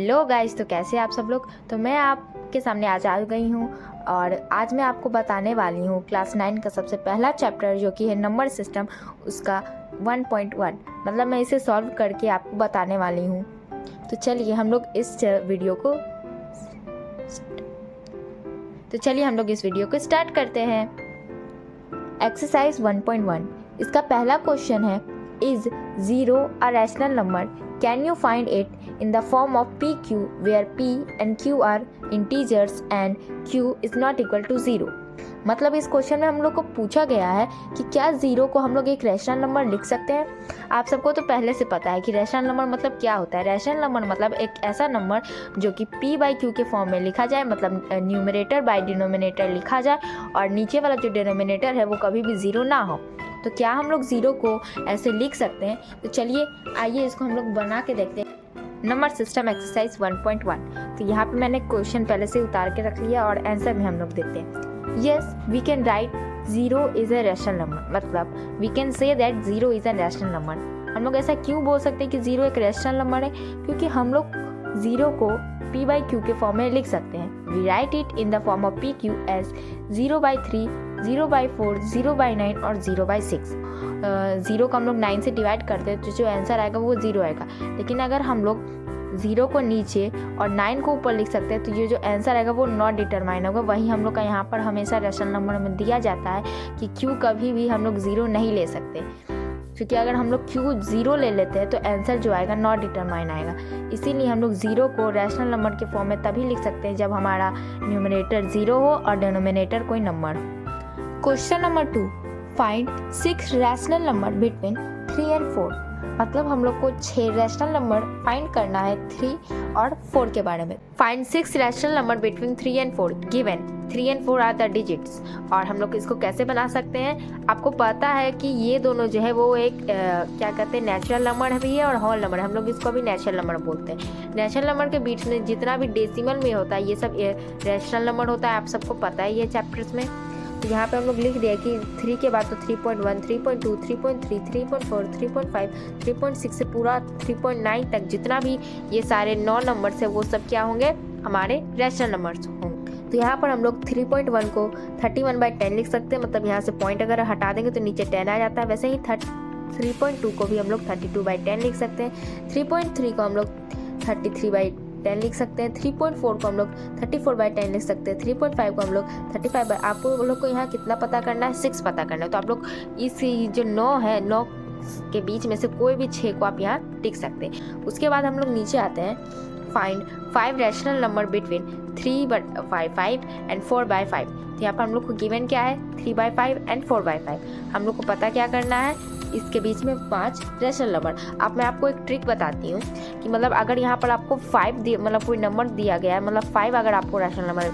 Hello guys, तो कैसे आप सब लोग। तो मैं आपके सामने आज आ गई हूँ और आज मैं आपको बताने वाली हूँ क्लास 9 का सबसे पहला चैप्टर जो कि है नंबर सिस्टम, उसका 1.1। मतलब मैं इसे सॉल्व करके आपको बताने वाली हूँ। तो चलिए हम लोग इस वीडियो को स्टार्ट करते हैं। एक्सरसाइज 1.1, इसका पहला क्वेश्चन है, is 0 a rational number? Can you find it in the form of PQ where P and Q are integers and Q is not equal to 0। मतलब इस क्वेश्चन में हम लोग को पूछा गया है कि क्या 0 को हम लोग एक रैशनल नंबर लिख सकते हैं। आप सबको तो पहले से पता है कि रैशनल नंबर मतलब क्या होता है। रैशनल नंबर मतलब एक ऐसा नंबर जो कि P बाई Q के फॉर्म में लिखा जाए, मतलब न्यूमरेटर बाई डिनोमिनेटर लिखा जाए और नीचे वाला जो डिनोमिनेटर है वो कभी भी 0 ना हो। तो क्या हम लोग 0 को ऐसे लिख सकते हैं? तो चलिए आइए इसको हम लोग बना के देखते हैं। Number system exercise 1.1। तो यहाँ पे मैंने क्वेश्चन पहले से उतार के रख लिया और आंसर भी हम लोग देते हैं। Yes we can write 0 is a rational number, मतलब we can say that 0 is a rational number. हम लोग ऐसा क्यों बोल सकते हैं कि 0 एक रैशनल नंबर है? क्योंकि हम लोग 0 को P बाई Q के फॉर्म में लिख सकते हैं। We write it in the form of PQ as 0/3, 0/4, 0/9 और 0/6। 0 को हम लोग 9 से डिवाइड करते हैं तो जो आंसर आएगा वो 0 आएगा। लेकिन अगर हम लोग 0 को नीचे और 9 को ऊपर लिख सकते हैं तो ये जो आंसर आएगा वो नॉट डिटरमाइन होगा। वही हम लोग का यहाँ पर हमेशा रैशनल नंबर में दिया जाता है कि Q कभी भी हम लोग 0 नहीं ले सकते, क्योंकि अगर हम लोग Q 0 ले लेते हैं तो आंसर जो आएगा नॉट डिटरमाइन आएगा। इसीलिए हम लोग 0 को रैशनल नंबर के फॉर्म में तभी लिख सकते हैं जब हमारा न्यूमरेटर 0 हो और डिनोमिनेटर कोई नंबर हो। Question number 2, find 6 rational number between 3 and 4। मतलब हम लोग को 6 रैशनल नंबर फाइंड करना है 3 और 4 के बारे में। Find 6 rational number between 3 and 4 given 3 and 4 are the digits. और हम लोग इसको कैसे बना सकते हैं? आपको पता है कि ये दोनों जो है वो एक क्या कहते हैं, नेचुरल नंबर भी है और होल नंबर। हम लोग इसको भी नेचुरल नंबर बोलते हैं। नेचुरल नंबर के बीच में जितना भी डेसिमल में होता है ये सब रैशनल नंबर होता है। आप सबको पता है ये चैप्टर्स में। तो यहाँ पे हम लोग लिख दिया कि 3 के बाद तो 3.1, 3.2, 3.3, 3.4, 3.5, 3.6 से पूरा 3.9 तक जितना भी ये सारे 9 नंबर्स है वो सब क्या होंगे, हमारे रैशनल नंबर्स होंगे। तो यहाँ पर हम लोग 3.1 को 31/10 लिख सकते हैं, मतलब यहाँ से पॉइंट अगर हटा देंगे तो नीचे 10 आ जाता है। वैसे ही 3.2 को भी हम लोग 32/10 लिख सकते हैं। 3.3 को हम लोग 33/10 लिख सकते हैं। 3.4 को हम लोग 34/10 लिख सकते हैं। 3.5 को हम लोग 35। आपको लोग को यहाँ कितना पता करना है? 6 पता करना है। तो आप लोग इस जो 9 है, 9 के बीच में से कोई भी 6 को आप यहाँ टिक सकते हैं। उसके बाद हम लोग नीचे आते हैं, find 5 rational number between 3/5 and 4/5। तो यहाँ पर हम लोग को गिवन क्या है, 3/5 एंड 4/5। हम लोग को पता क्या करना है, इसके बीच में 5 रैशनल नंबर। अब मैं आपको एक ट्रिक बताती हूँ कि मतलब अगर यहाँ पर आपको 5 मतलब कोई नंबर दिया गया है, मतलब 5 अगर आपको रैशनल नंबर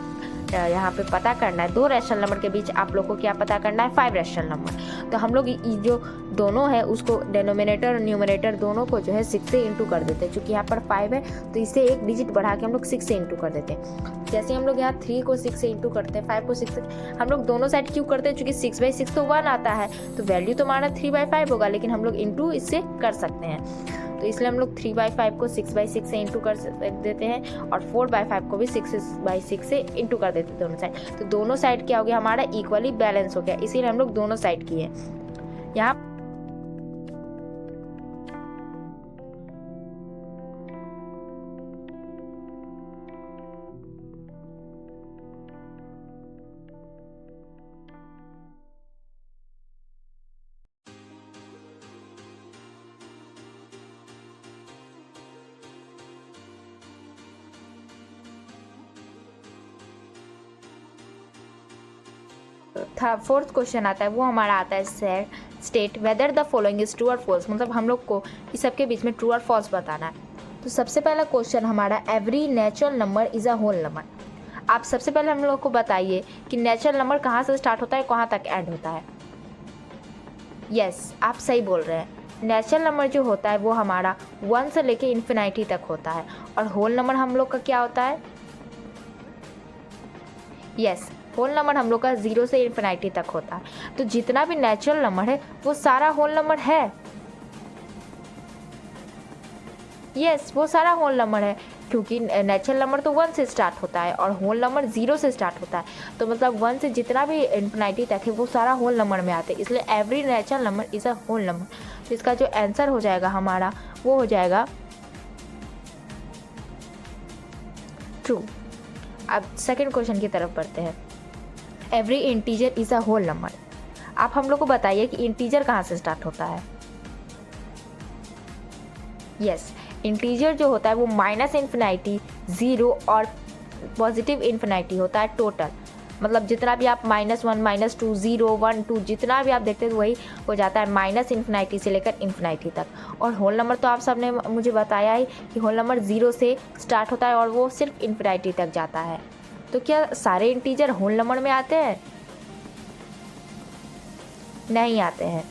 यहाँ पे पता करना है, 2 रैशनल नंबर के बीच आप लोग को क्या पता करना है, 5 रैशनल नंबर। तो हम लोग जो दोनों है उसको डिनोमिनेटर और न्यूमरेटर दोनों को जो है 6 से इंटू कर देते हैं। क्योंकि यहाँ पर 5 है तो इसे एक डिजिट बढ़ा के हम लोग 6 से इंटू कर देते हैं। जैसे हम लोग यहाँ 3 को 6 से इंटू करते हैं, 5 को 6 से, हम लोग दोनों साइड क्यों करते हैं? क्योंकि 6/6 तो 1 आता है, तो वैल्यू तो हमारा 3/5 होगा, लेकिन हम लोग इंटू इससे कर सकते हैं। तो इसलिए हम लोग 3/5 को 6/6 से इंटू कर देते हैं और 4/5 को भी 6/6 से इंटू कर देते हैं दोनों साइड। तो दोनों साइड क्या हो गया, हमारा इक्वली बैलेंस हो गया। इसीलिए हम लोग दोनों साइड किए यहाँ। फोर्थ क्वेश्चन आता है, वो हमारा आता है state whether the following is true और फॉल्स। मतलब हम लोग को इस सबके बीच में ट्रू और फॉल्स बताना है। तो सबसे पहला क्वेश्चन हमारा, every natural number is a whole number. आप सबसे पहले हम लोग को बताइए कि नेचुरल नंबर कहाँ से स्टार्ट होता है, कहाँ तक एंड होता है। यस आप सही बोल रहे हैं। नेचुरल नंबर जो होता है वो हमारा 1 से लेके इन्फिनिटी तक होता है और होल नंबर हम लोग का क्या होता है? यस होल नंबर हम लोग का 0 से इन्फिनिटी तक होता है। तो जितना भी नेचुरल नंबर है वो सारा होल नंबर है। यस, वो सारा होल नंबर है, क्योंकि नेचुरल नंबर तो 1 से स्टार्ट होता है और होल नंबर 0 से स्टार्ट होता है। तो मतलब 1 से जितना भी इन्फिनिटी तक है वो सारा होल नंबर में आते हैं, इसलिए every natural number is a whole number. तो इसका जो आंसर हो जाएगा हमारा वो हो जाएगा ट्रू। अब सेकंड क्वेश्चन की तरफ बढ़ते हैं। Every integer is a whole number. आप हम लोग को बताइए कि इंटीजर कहाँ से स्टार्ट होता है। यस, इंटीजर जो होता है वो माइनस इन्फिनिटी, 0 और पॉजिटिव इन्फिनिटी होता है टोटल। मतलब जितना भी आप -1, -2, 0, 1, 2 जितना भी आप देखते हैं तो वही हो जाता है माइनस इन्फिनिटी से लेकर इन्फिनिटी तक। और होल नंबर तो आप सब ने मुझे बताया ही कि होल नंबर 0 से स्टार्ट होता है और वो सिर्फ इन्फिनिटी तक जाता है। तो क्या सारे इंटीजर होल नंबर में आते हैं? नहीं आते हैं।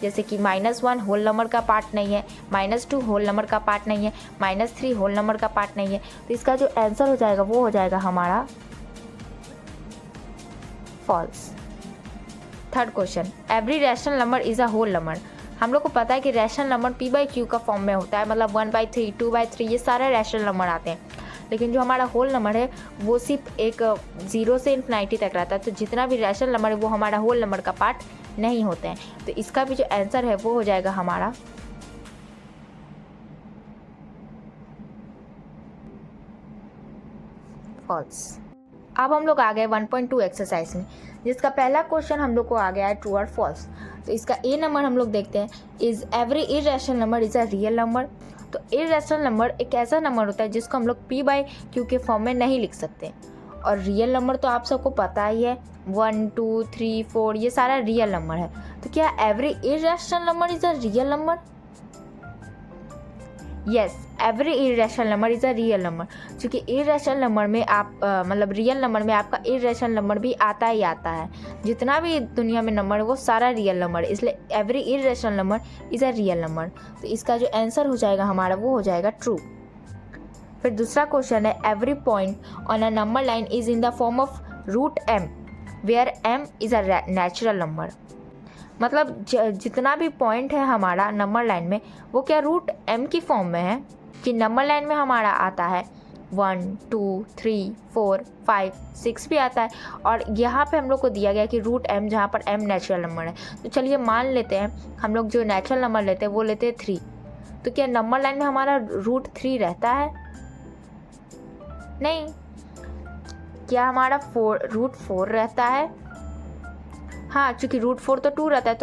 जैसे कि -1 होल नंबर का पार्ट नहीं है, -2 होल नंबर का पार्ट नहीं है, -3 होल नंबर का पार्ट नहीं है। तो इसका जो आंसर हो जाएगा वो हो जाएगा हमारा false. Third question, every rational number is a whole number. हम लोग को पता है कि रैशनल नंबर p/q का फॉर्म में होता है, मतलब 1/3, 2/3 ये सारे रैशनल नंबर आते हैं। लेकिन जो हमारा होल नंबर है वो सिर्फ एक 0 से इन्फिनिटी तक रहता है। तो जितना भी रैशनल नंबर है वो हमारा होल नंबर का पार्ट नहीं होते हैं। तो इसका भी जो आंसर है वो हो जाएगा हमारा फॉल्स। अब हम लोग आ गए 1.2 एक्सरसाइज में, जिसका पहला क्वेश्चन हम लोग को आ गया है ट्रू और फॉल्स। तो इसका ए नंबर हम लोग देखते हैं, is every irrational number is a real number. तो इररेशनल नंबर एक ऐसा नंबर होता है जिसको हम लोग p/q के फॉर्म में नहीं लिख सकते। और रियल नंबर तो आप सबको पता ही है, 1, 2, 3, 4 ये सारा रियल नंबर है। तो क्या every irrational number is a real number? Yes, every irrational number is a real number. क्योंकि इररेशनल नंबर में आप मतलब रियल नंबर में आपका इररेशनल नंबर भी आता ही आता है। जितना भी दुनिया में नंबर है वो सारा रियल नंबर है, इसलिए every irrational number is a real number. तो इसका जो आंसर हो जाएगा हमारा वो हो जाएगा ट्रू। फिर दूसरा क्वेश्चन है, every point on a number line is in the form of √m where m is a natural number. मतलब जितना भी पॉइंट है हमारा नंबर लाइन में वो क्या √m की फॉर्म में है, कि नंबर लाइन में हमारा आता है 1, 2, 3, 4, 5, 6 भी आता है। और यहाँ पे हम लोग को दिया गया कि √m, जहाँ पर m नेचुरल नंबर है। तो चलिए मान लेते हैं हम लोग जो नेचुरल नंबर लेते हैं वो लेते हैं 3। तो क्या नंबर लाइन में हमारा √3 रहता है? नहीं। क्या हमारा √4 रहता है? हाँ, चूँकि √4 तो 2 रहता है।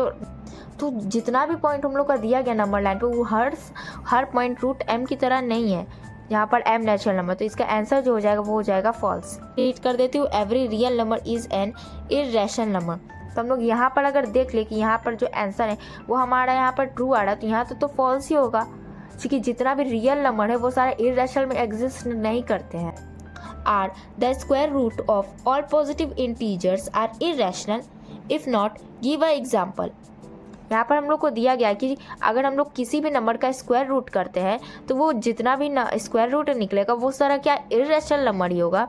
तो जितना भी पॉइंट हम लोग का दिया गया नंबर लाइन पे वो हर पॉइंट √m की तरह नहीं है, जहाँ पर m नेचुरल नंबर। तो इसका आंसर जो हो जाएगा वो हो जाएगा फॉल्स। रीड कर देती हूँ, every real number is an irrational number. तो हम लोग यहाँ पर अगर देख ले कि यहाँ पर जो आंसर है वो हमारा यहाँ पर ट्रू आ रहा है, तो यहाँ तो फॉल्स ही होगा, क्योंकि जितना भी रियल नंबर है वो सारे इररेशनल में एग्जिस्ट नहीं करते हैं। Are the square root of all positive integers are irrational if not give a example. यहाँ पर हम लोग को दिया गया कि अगर हम लोग किसी भी नंबर का स्क्वायर रूट करते हैं तो वो जितना भी स्क्वायर रूट निकलेगा वो सारा क्या इररेशनल नंबर ही होगा।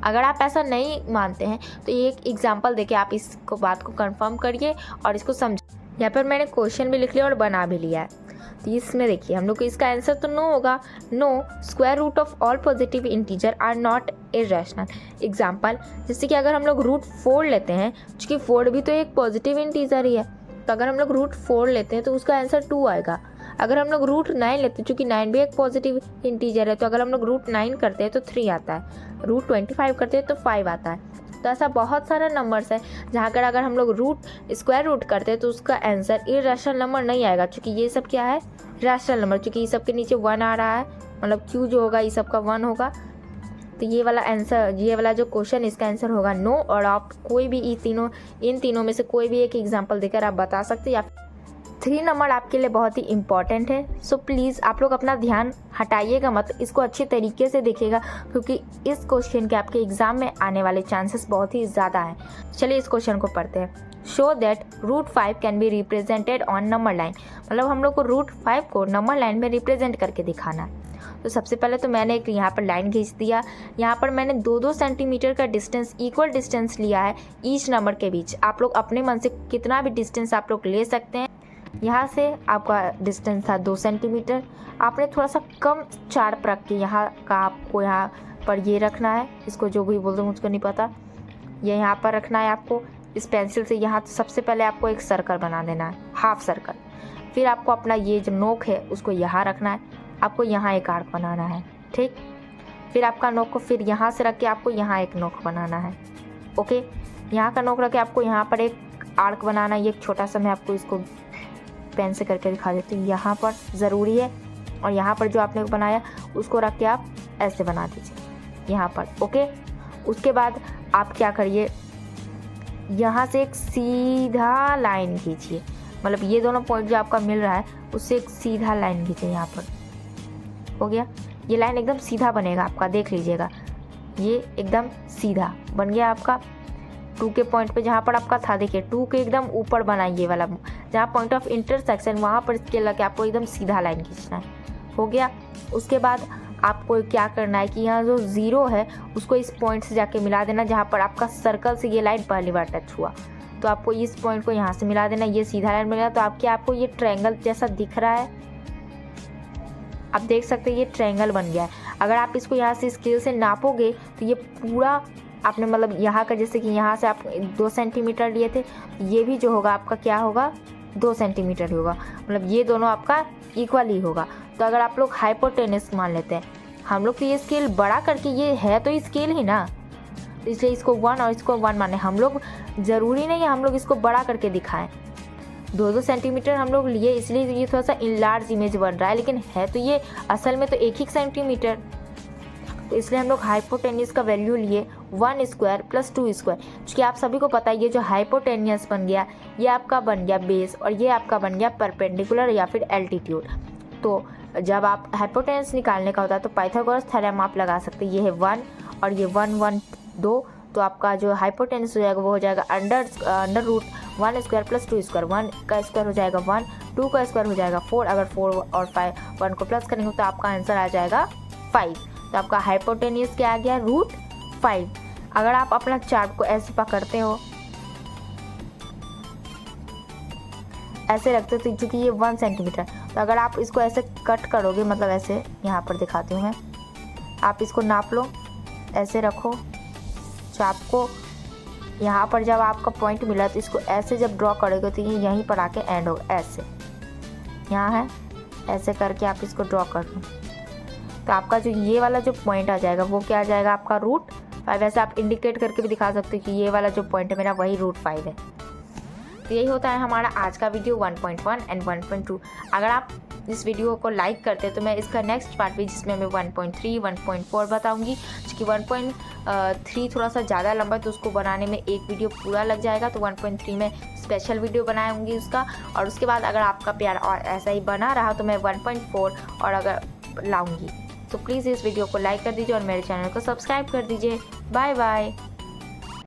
अगर आप ऐसा नहीं मानते हैं तो एक एग्जांपल देके आप इसको बात को कंफर्म करिए और इसको समझिए। यहाँ पर मैंने क्वेश्चन भी लिख लिया और बना भी लिया है। तो इसमें देखिए हम लोग को इसका आंसर तो नो होगा। No square root of all positive integer are not irrational. Example, जैसे कि अगर हम लोग √4 लेते हैं, क्योंकि 4 भी तो एक पॉजिटिव इंटीजर ही है, तो अगर हम लोग √4 लेते हैं तो उसका आंसर 2 आएगा। अगर हम लोग √9 लेते हैं, चूँकि 9 भी एक पॉजिटिव इंटीजर है, तो अगर हम लोग √9 करते हैं तो 3 आता है, √25 करते हैं तो 5 आता है। तो ऐसा बहुत सारा नंबर्स है जहाँ पर अगर हम लोग स्क्वायर रूट करते हैं तो उसका आंसर इररेशनल नंबर नहीं आएगा, क्योंकि ये सब क्या है, रैशनल नंबर। क्योंकि ये सब के नीचे 1 आ रहा है, मतलब q जो होगा ये सब का 1 होगा। तो ये वाला आंसर, ये वाला जो क्वेश्चन इसका आंसर होगा नो। और आप कोई भी इन तीनों में से कोई भी एक एग्जांपल देकर आप बता सकते हैं। या 3 नंबर आपके लिए बहुत ही इंपॉर्टेंट है, सो प्लीज़ आप लोग अपना ध्यान हटाइएगा मत, इसको अच्छे तरीके से देखिएगा, क्योंकि इस क्वेश्चन के आपके एग्ज़ाम में आने वाले चांसेस बहुत ही ज़्यादा हैं। चलिए इस क्वेश्चन को पढ़ते हैं। Show that √5 can be represented on number line. मतलब हम लोग को √5 को नंबर लाइन में रिप्रेजेंट करके दिखाना है। तो सबसे पहले तो मैंने एक यहाँ पर लाइन खींच दिया। यहाँ पर मैंने 2-2 सेंटीमीटर का डिस्टेंस, इक्वल डिस्टेंस लिया है ईच नंबर के बीच। आप लोग अपने मन से कितना भी डिस्टेंस आप लोग ले सकते हैं। यहाँ से आपका डिस्टेंस था 2 सेंटीमीटर। आपने थोड़ा सा कम चार्प रख के यहाँ का आपको यहाँ पर ये रखना है, इसको जो भी बोलते हैं मुझको नहीं पता, ये यहाँ पर रखना है आपको इस पेंसिल से। यहाँ तो सबसे पहले आपको एक सर्कल बना देना है, हाफ सर्कल। फिर आपको अपना ये जो नोक है उसको यहाँ रखना है, आपको यहाँ एक आर्क बनाना है, ठीक। फिर आपका नोक को फिर यहाँ से रख के आपको यहाँ एक नोक बनाना है, ओके। यहाँ का नोक रख के आपको यहाँ पर एक आर्क बनाना है। ये एक छोटा सा मैं आपको इसको पेन से करके दिखा देती हूँ, यहाँ पर ज़रूरी है। और यहाँ पर जो आपने बनाया उसको रख के आप ऐसे बना दीजिए यहाँ पर, ओके। उसके बाद आप क्या करिए, यहाँ से एक सीधा लाइन खींचिए, मतलब ये दोनों पॉइंट जो आपका मिल रहा है उससे एक सीधा लाइन खींचिए यहाँ पर, हो गया। ये लाइन एकदम सीधा बनेगा आपका, देख लीजिएगा, ये एकदम सीधा बन गया आपका। 2 के पॉइंट पे जहाँ पर आपका था, देखिए 2 के एकदम ऊपर बनाइए ये वाला, जहाँ पॉइंट ऑफ इंटरसेक्शन वहाँ पर स्केल लगा के आपको एकदम सीधा लाइन खींचना है, हो गया। उसके बाद आपको क्या करना है कि यहाँ जो 0 है उसको इस पॉइंट से जाके मिला देना जहाँ पर आपका सर्कल से ये लाइन पहली बार टच हुआ। तो आपको इस पॉइंट को यहाँ से मिला देना, ये सीधा लाइन मिलेगा। तो आपको ये ट्रायंगल जैसा दिख रहा है, आप देख सकते हैं ये ट्रायंगल बन गया है। अगर आप इसको यहाँ से स्केल से नापोगे तो ये पूरा आपने मतलब यहाँ का, जैसे कि यहाँ से आप 2 सेंटीमीटर लिए थे, ये भी जो होगा आपका क्या होगा 2 सेंटीमीटर होगा, मतलब ये दोनों आपका इक्वल ही होगा। तो अगर आप लोग हाइपोटेनस मान लेते हैं, हम लोग तो ये स्केल बड़ा करके, ये है तो स्केल ही ना, इसलिए इसको 1 और इसको 1 माने हम लोग। ज़रूरी नहीं है हम लोग इसको बड़ा करके दिखाएं, 2-2 सेंटीमीटर हम लोग लिए इसलिए ये थोड़ा सा इनलार्ज इमेज बन रहा है, लेकिन है तो ये असल में तो 1 ही सेंटीमीटर। तो इसलिए हम लोग हाइपोटेनियस का वैल्यू लिए 1 स्क्वायर प्लस 2 स्क्वायर, क्योंकि आप सभी को पता है ये जो हाइपोटेनियस बन गया ये आपका बन गया बेस और ये आपका बन गया परपेंडिकुलर या फिर एल्टीट्यूड। तो जब आप हाइपोटेनस निकालने का होता है तो पाइथागोरस थ्योरम आप लगा सकते हैं। ये है 1 और ये 1 1 2, तो आपका जो हाइपोटेनस हो जाएगा वो हो जाएगा under root 1 square plus 2 square. 1 का स्क्वायर हो जाएगा 1, 2 का स्क्वायर हो जाएगा 4, अगर 4 और 5 1 को प्लस करेंगे तो आपका आंसर आ जाएगा 5। तो आपका हाइपोटेनियस क्या आ गया √5। अगर आप अपना चार्ट को ऐसे पकड़ते हो, ऐसे रखते हो, तो चूँकि ये 1 सेंटीमीटर, तो अगर आप इसको ऐसे कट करोगे, मतलब ऐसे यहाँ पर दिखाती हूँ मैं, आप इसको नाप लो, ऐसे रखो चाप को, यहाँ पर जब आपका पॉइंट मिला तो इसको ऐसे जब ड्रॉ करोगे तो ये यहीं पर आके एंड होगा, ऐसे यहाँ है, ऐसे करके आप इसको ड्रॉ कर लो। तो आपका जो ये वाला जो पॉइंट आ जाएगा वो क्या आ जाएगा आपका √5। वैसे आप इंडिकेट करके भी दिखा सकते हो कि ये वाला जो पॉइंट है मेरा वही √5 है। तो यही होता है हमारा आज का वीडियो 1.1 एंड 1.2। अगर आप इस वीडियो को लाइक करते हैं तो मैं इसका नेक्स्ट पार्ट भी, जिसमें मैं 1.3 1.4 बताऊंगी, क्योंकि 1.3 थोड़ा सा ज़्यादा लंबा है तो उसको बनाने में एक वीडियो पूरा लग जाएगा। तो 1.3 में स्पेशल वीडियो बनाऊंगी उसका। और उसके बाद अगर आपका प्यार और ऐसा ही बना रहा तो मैं 1.4 और अगर लाऊंगी। तो प्लीज़ इस वीडियो को लाइक कर दीजिए और मेरे चैनल को सब्सक्राइब कर दीजिए। Bye bye.